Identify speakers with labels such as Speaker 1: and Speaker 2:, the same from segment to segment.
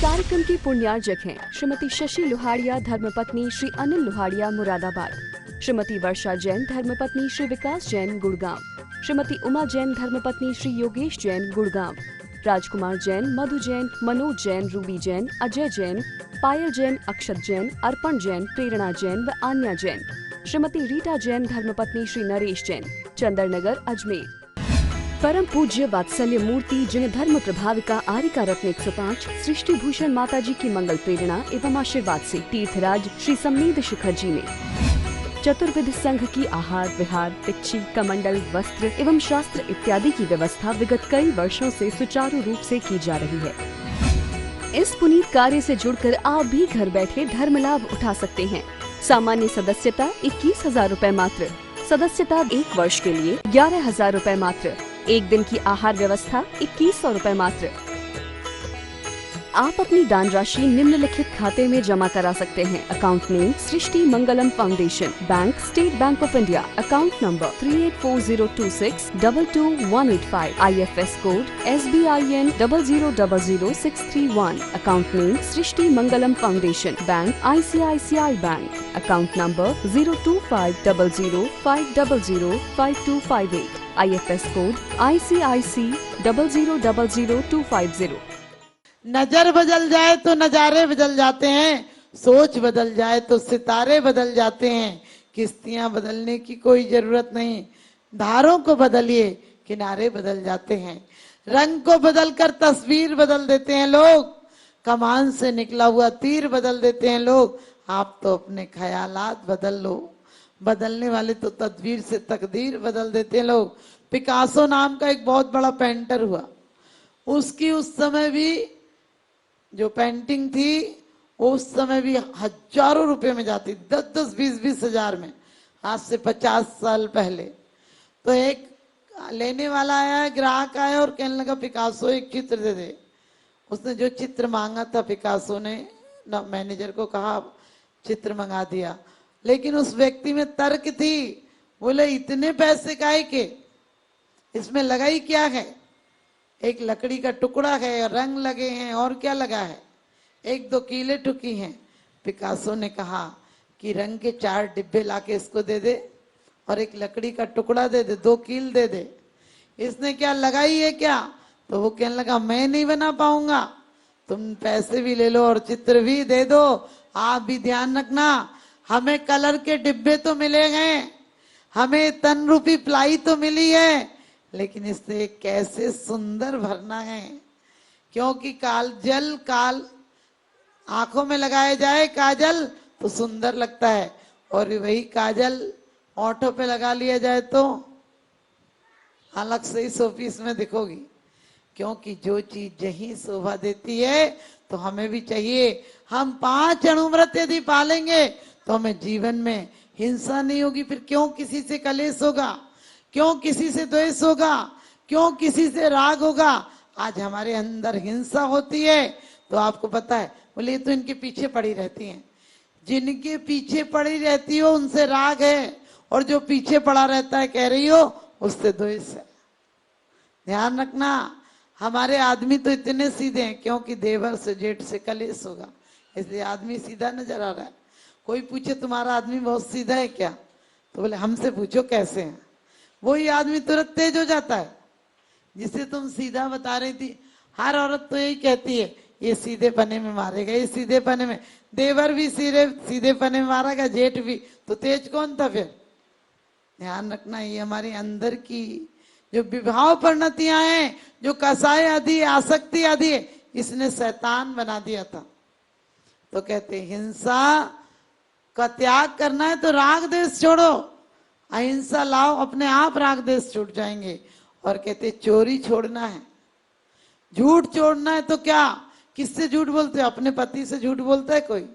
Speaker 1: कार्यक्रम की पुण्यार्जक हैं श्रीमती शशि लोहाड़िया धर्मपत्नी श्री अनिल लोहाड़िया मुरादाबाद, श्रीमती वर्षा जैन धर्मपत्नी श्री विकास जैन गुड़गांव, श्रीमती उमा जैन धर्मपत्नी श्री योगेश जैन गुड़गांव, राजकुमार जैन, मधु जैन, मनोज जैन, रूबी जैन, अजय जैन, पायल जैन, अक्षत जैन, अर्पण जैन, प्रेरणा जैन व आन्या जैन, श्रीमती रीटा जैन धर्मपत्नी श्री नरेश जैन, चंदरनगर अजमेर। परम पूज्य वात्सल्य मूर्ति जिन्हें धर्म प्रभाविका आरिका रत्न 105 सृष्टि भूषण माता जी की मंगल प्रेरणा एवं आशीर्वाद से तीर्थराज श्री सम्मेद शिखर जी ने चतुर्विध संघ की आहार विहार, पिच्छी, कमंडल, वस्त्र एवं शास्त्र इत्यादि की व्यवस्था विगत कई वर्षों से सुचारू रूप से की जा रही है। इस पुनीत कार्य से जुड़कर आप भी घर बैठे धर्म लाभ उठा सकते हैं। सामान्य सदस्यता 21,000 रूपए मात्र, सदस्यता 1 वर्ष के लिए 11,000 रूपए मात्र, एक दिन की आहार व्यवस्था 2100 रूपए मात्र। आप अपनी दान राशि निम्नलिखित खाते में जमा करा सकते हैं। Account name Srishti Mangalam foundation, bank state bank of India, account number 384026222185, IFS code SBIN 0000631, account name Srishti Mangalam foundation, bank ICICI bank, account number 0250050052258, IFS code ICIC 0000250।
Speaker 2: नजर बदल जाए तो नजारे बदल जाते हैं, सोच बदल जाए तो सितारे बदल जाते हैं। किश्तियां बदलने की कोई जरूरत नहीं, धारों को बदलिए, किनारे बदल जाते हैं। रंग को बदलकर तस्वीर बदल देते हैं लोग, कमान से निकला हुआ तीर बदल देते हैं लोग। आप तो अपने ख्यालात बदल लो, बदलने वाले तो तदबीर से तकदीर बदल देते हैं लोग। पिकासो नाम का एक बहुत बड़ा पेंटर हुआ, उसकी उस समय भी जो पेंटिंग थी उस समय भी हजारों रुपए में जाती, 10-10, 20-20 हजार में, आज से 50 साल पहले। तो एक लेने वाला आया, ग्राहक आया और कहने लगा पिकासो एक चित्र दे दे। उसने जो चित्र मांगा था पिकासो ने मैनेजर को कहा, चित्र मंगा दिया। लेकिन उस व्यक्ति में तर्क थी, बोले इतने पैसे काहे के, इसमें लगा ही क्या है, एक लकड़ी का टुकड़ा है, रंग लगे हैं, और क्या लगा है, 1-2 कीले ठुकी हैं। पिकासो ने कहा कि रंग के 4 डिब्बे लाके इसको दे दे और एक लकड़ी का टुकड़ा दे दे, 2 कील दे दे। इसने क्या लगाई है क्या? तो वो कहने लगा मैं नहीं बना पाऊंगा, तुम पैसे भी ले लो और चित्र भी दे दो। आप भी ध्यान रखना, हमें कलर के डिब्बे तो मिले हैं, हमें तन रूपी प्लाई तो मिली है, लेकिन इससे कैसे सुंदर भरना है। क्योंकि काल आंखों में लगाया जाए काजल तो सुंदर लगता है, और वही काजल होठों पे लगा लिया जाए तो अलग से ही शोपीस में दिखोगी। क्योंकि जो चीज जही शोभा देती है तो हमें भी चाहिए। हम 5 अणुव्रत यदि पालेंगे तो हमें जीवन में हिंसा नहीं होगी। फिर क्यों किसी से कलेश होगा, क्यों किसी से द्वेष होगा, क्यों किसी से राग होगा? आज हमारे अंदर हिंसा होती है तो आपको पता है, बोले ये तो इनके पीछे पड़ी रहती हैं। जिनके पीछे पड़ी रहती हो उनसे राग है, और जो पीछे पड़ा रहता है कह रही हो उससे द्वेष है। ध्यान रखना, हमारे आदमी तो इतने सीधे हैं क्योंकि देवर से जेठ से कलेश होगा, इसलिए आदमी सीधा नजर आ रहा है। कोई पूछे तुम्हारा आदमी बहुत सीधा है क्या, तो बोले हमसे पूछो कैसे है। वही आदमी तुरंत तेज हो जाता है जिसे तुम सीधा बता रही थी। हर औरत तो यही कहती है ये सीधे पने में मारेगा, ये सीधे पने में। देवर भी सीधे पने में मारेगा, जेठ भी, तो तेज कौन था फिर? ध्यान रखना, ये हमारे अंदर की जो विभाव परिणतियां हैं, जो कसाय आदि आसक्ति आदि है, इसने शैतान बना दिया था। तो कहते हिंसा का त्याग करना है तो राग देश छोड़ो, अहिंसा लाओ, अपने आप राग देश छूट जाएंगे। और कहते चोरी छोड़ना है, झूठ छोड़ना है। तो क्या, किससे झूठ बोलते हो? अपने पति से झूठ बोलता है कोई?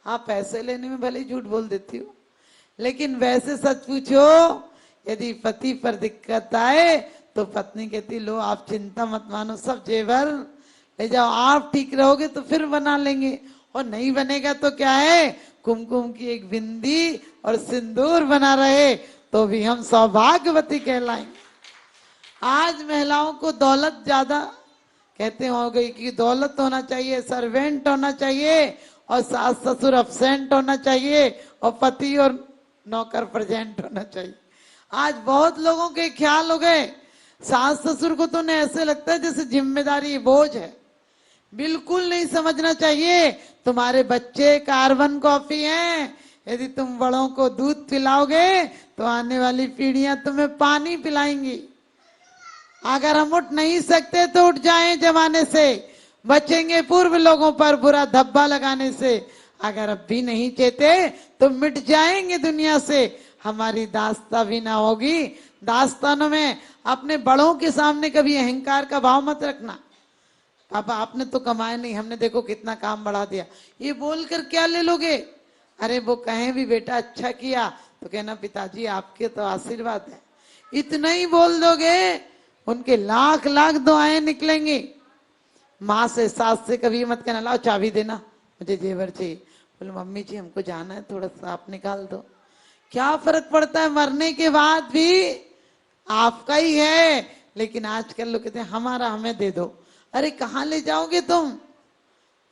Speaker 2: हाँ, पैसे लेने में भले ही झूठ बोल देती हो, लेकिन वैसे सच पूछो, यदि पति पर दिक्कत आए तो पत्नी कहती लो आप चिंता मत मानो, सब जेवर ले जाओ, आप ठीक रहोगे तो फिर बना लेंगे, और नहीं बनेगा तो क्या है, कुमकुम की एक बिंदी और सिंदूर बना रहे तो भी हम सौभाग्यवती कहलाएंगे। आज महिलाओं को दौलत ज्यादा कहते हो गई कि दौलत होना चाहिए, सर्वेंट होना चाहिए, और सास ससुर अब्सेंट होना चाहिए, और पति और नौकर प्रेजेंट होना चाहिए। आज बहुत लोगों के ख्याल हो गए, सास ससुर को तो नहीं, ऐसे लगता है जैसे जिम्मेदारी बोझ है। बिल्कुल नहीं समझना चाहिए। तुम्हारे बच्चे कार्बन कॉपी हैं। यदि तुम बड़ों को दूध पिलाओगे तो आने वाली पीढ़ियां तुम्हें पानी पिलाएंगी। अगर हम उठ नहीं सकते तो उठ जाएं जमाने से, बचेंगे पूर्व लोगों पर बुरा धब्बा लगाने से। अगर अब भी नहीं चेते तो मिट जाएंगे दुनिया से, हमारी दास्ता भी ना होगी। दास्तानों में अपने बड़ों के सामने कभी अहंकार का भाव मत रखना। पापा आपने तो कमाया नहीं, हमने देखो कितना काम बढ़ा दिया, ये बोलकर क्या ले लोगे? अरे वो कहें भी बेटा अच्छा किया तो कहना पिताजी आपके तो आशीर्वाद है। इतना ही बोल दोगे, उनके लाख लाख दुआएं निकलेंगी। माँ से सास से कभी मत कहना लाओ चाबी देना मुझे जेवर चाहिए। बोले मम्मी जी हमको जाना है, थोड़ा सा आप निकाल दो। क्या फर्क पड़ता है, मरने के बाद भी आपका ही है। लेकिन आजकल लोग कहते हैं हमारा हमें दे दो। अरे कहाँ ले जाओगे तुम?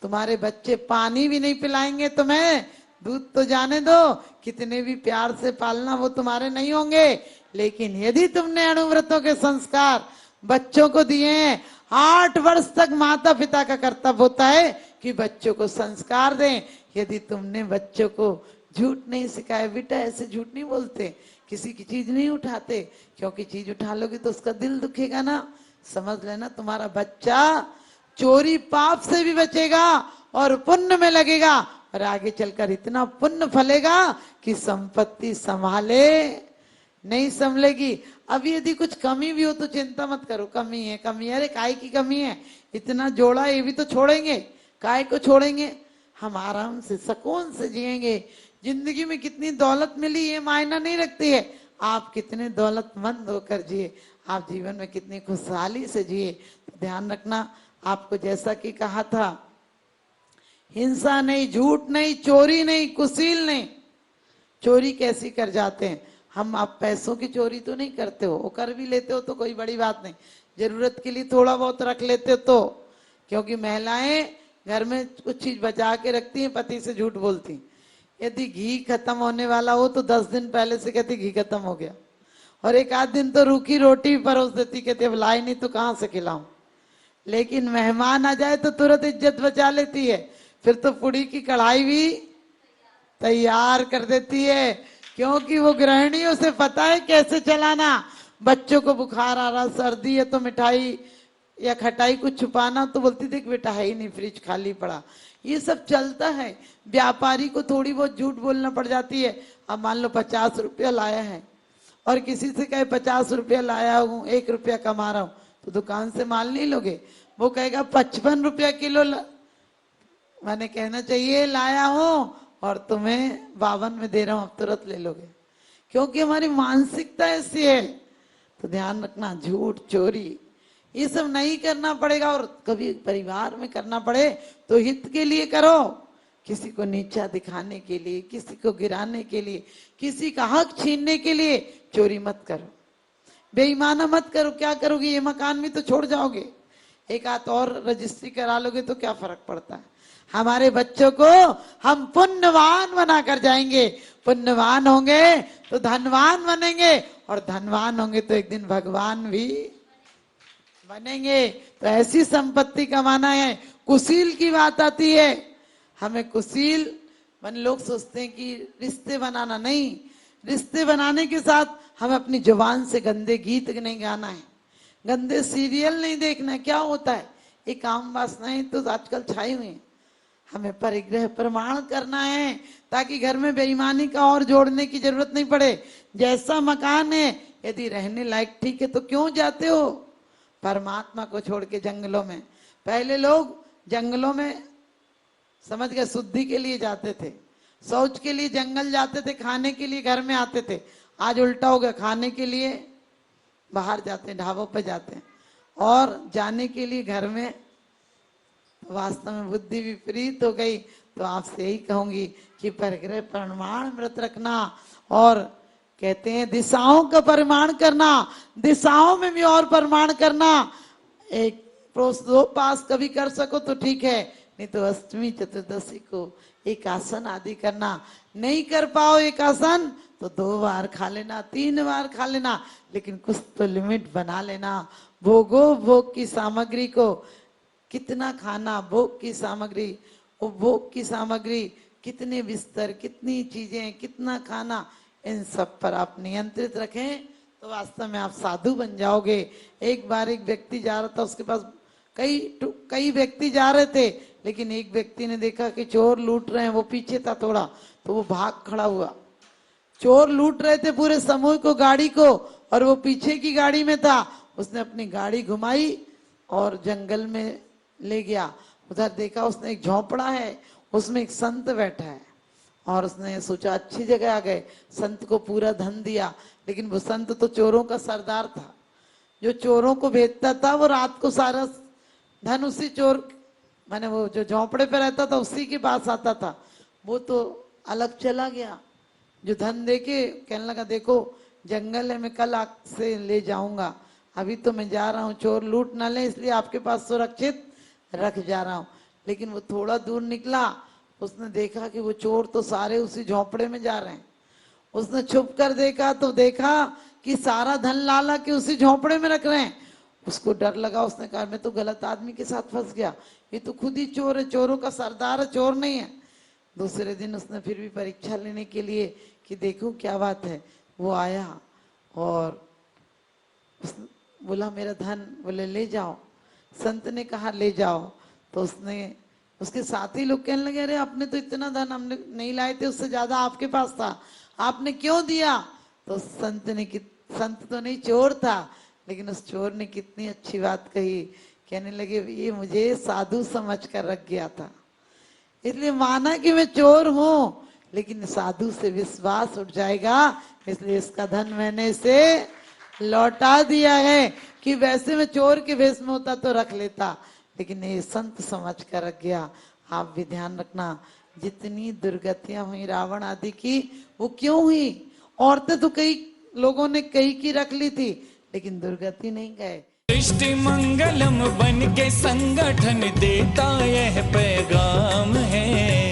Speaker 2: तुम्हारे बच्चे पानी भी नहीं पिलाएंगे तुम्हें, दूध तो जाने दो, कितने भी प्यार से पालना वो तुम्हारे नहीं होंगे। लेकिन यदि तुमने अणुव्रतों के संस्कार बच्चों को दिए हैं, 8 वर्ष तक माता पिता का कर्तव्य होता है कि बच्चों को संस्कार दें। यदि तुमने बच्चों को झूठ नहीं सिखाया, बेटा ऐसे झूठ नहीं बोलते, किसी की चीज नहीं उठाते, क्योंकि चीज उठा लोगे तो उसका दिल दुखेगा ना। समझ लेना तुम्हारा बच्चा चोरी पाप से भी बचेगा और पुण्य में लगेगा, और आगे चलकर इतना पुण्य फलेगा कि संपत्ति संभाले नहीं संभलेगी। अभी यदि कुछ कमी भी हो तो चिंता मत करो, कमी है कमी है, अरे काय की कमी है, इतना जोड़ा ये भी तो छोड़ेंगे, काय को छोड़ेंगे? हम आराम से सुकून से जिएंगे। जिंदगी में कितनी दौलत मिली ये मायना नहीं रखती है, आप कितने दौलतमंद होकर जिए, आप जीवन में कितनी खुशहाली से जिए। तो ध्यान रखना, आपको जैसा कि कहा था, हिंसा नहीं, झूठ नहीं, चोरी नहीं, कुसील नहीं। चोरी कैसी कर जाते हैं हम? आप पैसों की चोरी तो नहीं करते हो, वो कर भी लेते हो तो कोई बड़ी बात नहीं, जरूरत के लिए थोड़ा बहुत रख लेते हो तो, क्योंकि महिलाएं घर में कुछ चीज बचा के रखती हैं, पति से झूठ बोलती। यदि घी खत्म होने वाला हो तो 10 दिन पहले से कहती घी खत्म हो गया, और एक आध दिन तो रूखी रोटी भी परोस देती, कहती अब लाई नहीं तो कहां से खिलाऊं। लेकिन मेहमान आ जाए तो तुरंत इज्जत बचा लेती है, फिर तो पुड़ी की कढ़ाई भी तैयार कर देती है, क्योंकि वो गृहिणियों से पता है कैसे चलाना। बच्चों को बुखार आ रहा, सर्दी है तो मिठाई या खटाई कुछ छुपाना, तो बोलती देख बेटा है ही नहीं, फ्रिज खाली पड़ा। ये सब चलता है। व्यापारी को थोड़ी बहुत झूठ बोलना पड़ जाती है। अब मान लो 50 रुपया लाया है और किसी से कहे 50 रुपया लाया हूँ, 1 रुपया कमा रहा हूँ, तो दुकान से माल नहीं लोगे। वो कहेगा 55 रुपया किलो मैंने कहना चाहिए लाया हूँ और तुम्हें 52 में दे रहा हूँ, अब तुरंत ले लोगे, क्योंकि हमारी मानसिकता ऐसी है। तो ध्यान रखना, झूठ चोरी ये सब नहीं करना पड़ेगा। और कभी परिवार में करना पड़े तो हित के लिए करो, किसी को नीचा दिखाने के लिए, किसी को गिराने के लिए, किसी का हक छीनने के लिए चोरी मत करो, बेईमाना मत करो। क्या करोगे? ये मकान भी तो छोड़ जाओगे, एक आध और रजिस्ट्री करा लोगे तो क्या फर्क पड़ता है। हमारे बच्चों को हम पुण्यवान बनाकर जाएंगे, पुण्यवान होंगे तो धनवान बनेंगे, और धनवान होंगे तो एक दिन भगवान भी बनेंगे। तो ऐसी संपत्ति कमाना है। कुशील की बात आती है, हमें कुशील मन लोग सोचते हैं कि रिश्ते बनाना, नहीं, रिश्ते बनाने के साथ हमें अपनी जुबान से गंदे गीत नहीं गाना है, गंदे सीरियल नहीं देखना है। क्या होता है, ये काम वासनाएं तो आजकल छाई हुई है। हमें परिग्रह प्रमाण करना है ताकि घर में बेईमानी का और जोड़ने की जरूरत नहीं पड़े। जैसा मकान है, यदि रहने लायक ठीक है तो क्यों जाते हो परमात्मा को छोड़ के जंगलों में? पहले लोग जंगलों में समझ गए शुद्धि के लिए जाते थे, शौच के लिए जंगल जाते थे, खाने के लिए घर में आते थे। आज उल्टा हो गया, खाने के लिए बाहर जाते हैं, ढाबों पे जाते हैं, और जाने के लिए घर में। वास्तव में बुद्धि विपरीत हो गई। तो आपसे यही कहूंगी कि परिग्रह प्रमाण व्रत रखना, और कहते हैं दिशाओं का परिमाण करना, दिशाओं में भी और परिमाण करना। एक दो पास कभी कर सको तो ठीक है, नहीं तो अष्टमी चतुर्दशी को एक आसन आदि करना। नहीं कर पाओ एक आसन तो 2 बार खा लेना, 3 बार खा लेना, लेकिन कुछ तो लिमिट बना लेना। भोगो भोग की सामग्री को, कितना खाना, भोग की सामग्री, उपभोग की सामग्री, कितने बिस्तर, कितनी चीजें, कितना खाना, इन सब पर आप नियंत्रित रखें तो वास्तव में आप साधु बन जाओगे। एक बार एक व्यक्ति जा रहा था, उसके पास कई व्यक्ति जा रहे थे, लेकिन एक व्यक्ति ने देखा कि चोर लूट रहे हैं, वो पीछे था थोड़ा, तो वो भाग खड़ा हुआ। चोर लूट रहे थे पूरे समूह को, गाड़ी को, और वो पीछे की गाड़ी में था। उसने अपनी गाड़ी घुमाई और जंगल में ले गया। उधर देखा उसने एक झोपड़ा है, उसमें एक संत बैठा है, और उसने सोचा अच्छी जगह आ गए, संत को पूरा धन दिया। लेकिन वो संत तो चोरों का सरदार था, जो चोरों को भेजता था, वो रात को सारा धन उसी चोर, माने वो जो झोंपड़े पे रहता था उसी के पास आता था। वो तो अलग चला गया, जो धन देके कहने लगा देखो जंगल है, मैं कल से ले जाऊंगा, अभी तो मैं जा रहा हूँ, चोर लूट ना ले इसलिए आपके पास सुरक्षित रख जा रहा हूँ। लेकिन वो थोड़ा दूर निकला, उसने देखा कि वो चोर तो सारे उसी झोंपड़े में जा रहे हैं। उसने छुप कर देखा तो देखा कि सारा धन लाला के उसी झोंपड़े में रख रहे हैं। उसको डर लगा, उसने कहा मैं तो गलत आदमी के साथ फंस गया, ये तो खुद ही चोर है, चोरों का सरदार है, चोर नहीं है। दूसरे दिन उसने फिर भी परीक्षा लेने के लिए कि देखूं क्या बात है, वो आया और बोला मेरा धन, बोले ले जाओ। संत ने कहा ले जाओ, तो उसने, उसके साथी लोग कहने लगे अरे आपने तो इतना धन हमने नहीं लाए थे, उससे ज्यादा आपके पास था, आपने क्यों दिया? तो संत तो नहीं, चोर था, लेकिन उस चोर ने कितनी अच्छी बात कही, कहने लगे ये मुझे साधु समझ कर रख गया था, इसलिए माना कि मैं चोर हूं, लेकिन साधु से विश्वास उठ जाएगा, इसलिए इसका धन मैंने इसे लौटा दिया है। कि वैसे मैं चोर के भेष में होता तो रख लेता, लेकिन ये संत समझ कर रख गया। आप भी ध्यान रखना, जितनी दुर्गतियां हुई रावण आदि की, वो क्यों हुई? औरतें तो कई लोगों ने कई की रख ली थी, लेकिन दुर्गति नहीं गए।
Speaker 3: सृष्टि मंगलम बन के संगठन देता यह पैगाम है,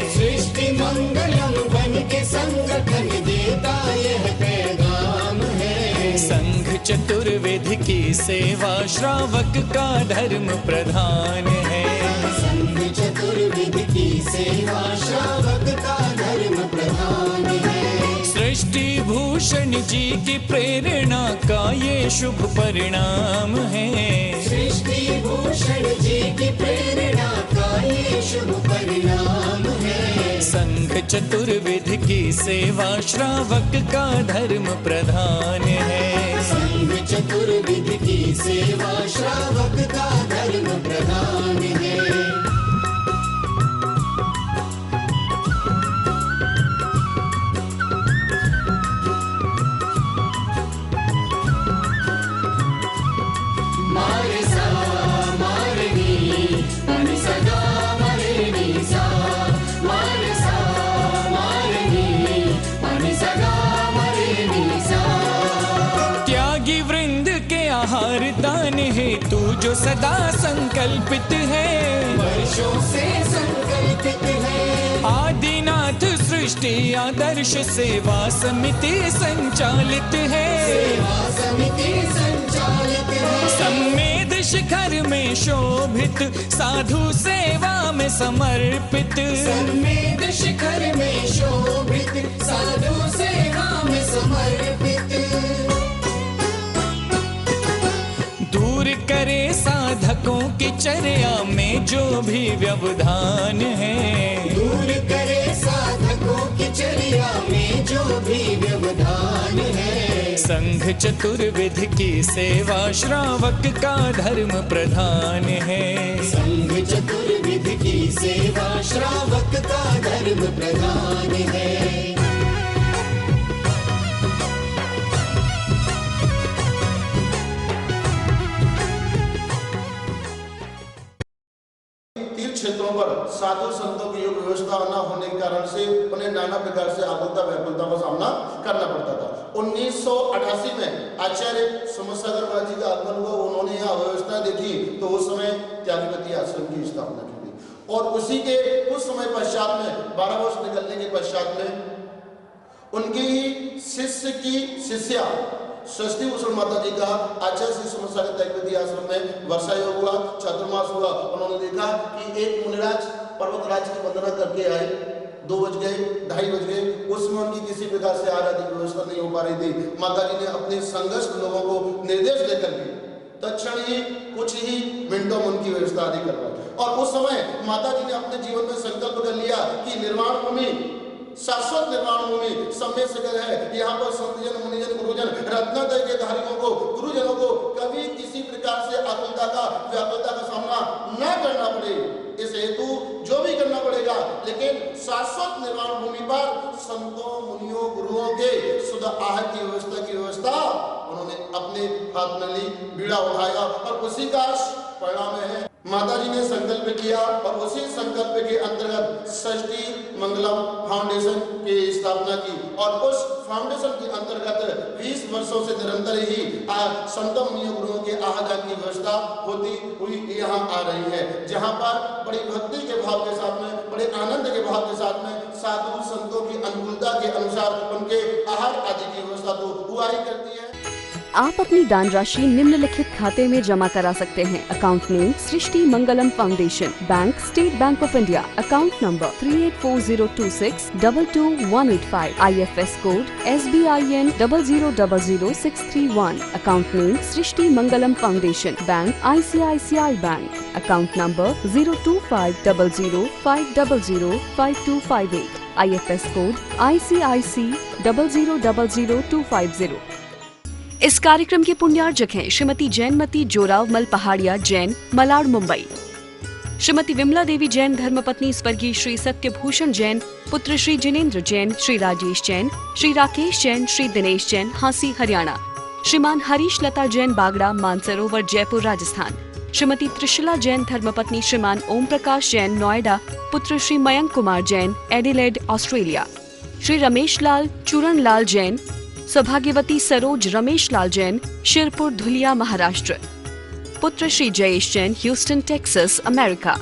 Speaker 4: सृष्टि मंगलम बन के संगठन देता यह पैगाम है।
Speaker 3: संघ चतुर्वेद की सेवा श्रावक का धर्म प्रधान है,
Speaker 4: संघ चतुर्वेद की सेवा श्रावक का धर्म प्रधान है।
Speaker 3: सृष्टि भूषण जी की प्रेरणा का ये शुभ परिणाम है,
Speaker 4: सृष्टि भूषण जी की प्रेरणा का ये शुभ परिणाम है।
Speaker 3: संघ चतुर्वेद की सेवा श्रावक का धर्म प्रधान है,
Speaker 4: संघ चतुर्वेद की सेवा श्रावक का धर्म प्रधान है। मारे सा मारे नी मारे सदा मारे नी सा, मारे सा मारे नी मारे सदा मारे नी सा।
Speaker 3: त्यागी वृंद के आहार दान है तू जो सदा संकल्पित है,
Speaker 4: वर्षों से संकल्पित है।
Speaker 3: आदिनाथ सृष्टि आदर्श सेवा समिति संचालित है,
Speaker 4: सेवा समिति संचालित है।
Speaker 3: सम्मेद शिखर में शोभित साधु सेवा में समर्पित,
Speaker 4: सम्मेद शिखर में शोभित साधु सेवा में समर्पित।
Speaker 3: दूर करे साधकों की चर्या में जो भी व्यवधान है,
Speaker 4: दूर करे साधकों की चर्या में जो भी व्यवधान है।
Speaker 3: संघ चतुर्विध की सेवा श्रावक का धर्म प्रधान है,
Speaker 4: संघ चतुर्विध की सेवा श्रावक का धर्म प्रधान है।
Speaker 5: तीर्थ क्षेत्रों पर साधु संतों की योग व्यवस्था न होने के कारण से उन्हें नाना प्रकार से आकुलता व्याकुलता का सामना करना पड़ता था। 1988 में आचार्य समसागर महाराज जी का आगमन हुआ, उन्होंने यहाँ व्यवस्था देखी तो उस समय त्यागपति आश्रम की स्थापना की गई और उसी के कुछ समय पश्चात में 12 वर्ष निकलने के पश्चात में उनकी शिष्य की शिष्या षष्ठी भूषण माता जी का आचार्य श्री समसागर त्यागपति आश्रम में वर्षा योग हुआ, चातुर्मास हुआ। उन्होंने देखा कि एक मुनिराज पर्वतराज की वंदना करके आए, 2 बज गए, 2:30 बज गए, उसमें उनकी किसी प्रकार से आराध्य व्यवस्था नहीं हो पा रही थी। माता जी ने अपने संघर्ष लोगों को निर्देश देकर के तत्क्षण ही कुछ ही मिनटों में उनकी व्यवस्था आदि करवाई और उस समय माता जी ने अपने जीवन में संकल्प कर लिया कि निर्वाण भूमि, शाश्वत निर्वाण भूमि सम्य सगर है। यहाँ पर संतजन, मुनिजन, गुरुजन, रत्नोदय के धारियों को, गुरुजनों को कभी किसी प्रकार से आकुलता का व्याकुलता का सामना न करना पड़े, इस हेतु जो भी करना पड़ेगा, लेकिन शाश्वत निर्वाण भूमि पर संतों, मुनियों, गुरुओं के शुद्ध आहार की व्यवस्था उन्होंने अपने हाथ में ली, बीड़ा उठाया और उसी का परिणाम है माता जी ने संकल्प किया और उसी संकल्प के अंतर्गत षष्ठी मंगलम फाउंडेशन की स्थापना की और उस फाउंडेशन के अंतर्गत 20 वर्षों से निरंतर ही संतों, मुनियों, गुरुओं के आहार की व्यवस्था होती हुई यहाँ आ रही है, जहाँ पर बड़ी भक्ति के भाव के साथ में, बड़े आनंद के भाव के साथ में साधु संतों की अनुकूलता के अनुसार उनके आहार आदि की व्यवस्था तो हुआ ही करती है।
Speaker 1: आप अपनी दान राशि निम्नलिखित खाते में जमा करा सकते हैं। Account name Srishti Mangalam foundation, bank state bank of India, account number 384026222185, IFS code SBIN 0000631, account name Srishti Mangalam foundation, bank ICICI bank, account number 02500500528, IFS code ICIC 0000250। इस कार्यक्रम के पुण्यार्जक हैं श्रीमती जैनमती जोरावमल पहाड़िया जैन, मलाड, मुंबई। श्रीमती विमला देवी जैन धर्मपत्नी स्वर्गीय श्री सत्यभूषण जैन, पुत्र श्री जिनेन्द्र जैन, श्री राजेश जैन, श्री राकेश जैन, श्री दिनेश जैन, हांसी, हरियाणा। श्रीमान हरीश लता जैन, बागड़ा, मानसरोवर, जयपुर, राजस्थान। श्रीमती त्रिशला जैन धर्मपत्नी श्रीमान ओम प्रकाश जैन, नोएडा, पुत्र श्री मयंक कुमार जैन, एडिलेड, ऑस्ट्रेलिया। श्री रमेश लाल चूरण लाल जैन, सौभाग्यवती सरोज रमेश लाल जैन, शिरपुर, धुलिया, महाराष्ट्र। पुत्र Shri Jayesh Jain, Houston, Texas, America.